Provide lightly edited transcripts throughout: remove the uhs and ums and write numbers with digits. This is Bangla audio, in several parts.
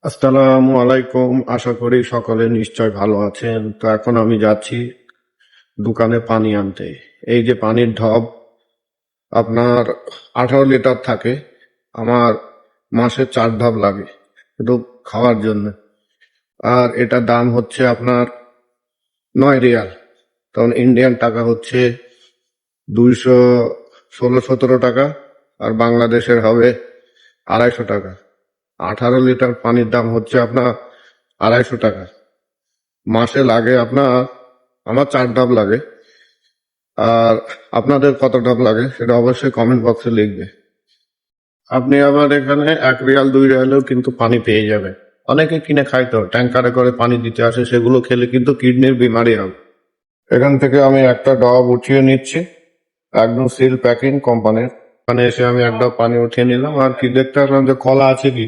আসসালামু আলাইকুম। আশা করি সকলে নিশ্চয় ভালো আছেন। তো এখন আমি যাচ্ছি দোকানে পানি আনতে। এই যে পানির ঢব আপনার 18 লিটার থাকে, আমার মাসে 4 ঢব লাগে শুধু খাওয়ার জন্য। আর এটার দাম হচ্ছে আপনার 9 রিয়াল, তখন ইন্ডিয়ান টাকা হচ্ছে 216-17 টাকা, আর বাংলাদেশের হবে 250 টাকা। 18 লিটার পানির দাম হচ্ছে আপনার 250 টাকা। মাসে লাগে আমার 4 ঢাব লাগে। আর আপনাদের কত ঢাব লাগে সেটা অবশ্যই কমেন্ট বক্সে লিখবে। আপনি আবার এখানে 1 রিয়াল 2 রিয়ালেও কিন্তু পানি পেয়ে যাবেন। অনেকে কিনে খায়, তো ট্যাঙ্কারে করে পানি দিতে আসে, সেগুলো খেলে কিন্তু কিডনির বিমারি হবে। এখান থেকে আমি একটা ডব উঠিয়ে নিচ্ছি, একদম সিল প্যাকিং কোম্পানির। ওখানে এসে আমি একটা পানি উঠিয়ে নিলাম, আর কি দেখতে আসলাম যে কলা আছে কি,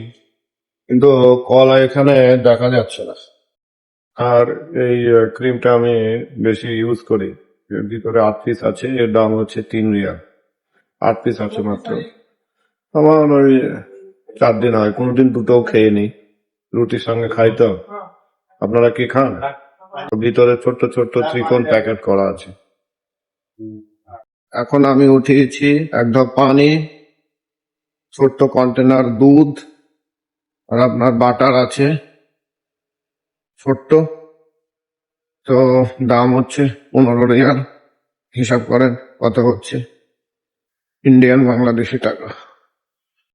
কিন্তু কলা এখানে দেখা যাচ্ছে না। আর এই ক্রিমটা আমি বেশি ইউজ করি। এর ভিতরে 8 পিস আছে, এর দাম হচ্ছে 3 রিয়াল। 8 পিস আছে মাত্র। আমার ওই 4 দিন হয়, কোনোদিন দুটোও খেয়ে নি। রুটির সঙ্গে খাই তো। আপনারা কি খান? ভিতরে ছোট্ট ছোট্ট ত্রিকোণ প্যাকেট করা আছে। এখন আমি উঠিয়েছি এক ঢপ পানি, ছোট্ট কন্টেনার দুধ, আর আপনার বাটার আছে ছোট্ট। তো দাম হচ্ছে 15 রিয়াল। হিসাব করেন কত হচ্ছে ইন্ডিয়ান বাংলাদেশি টাকা।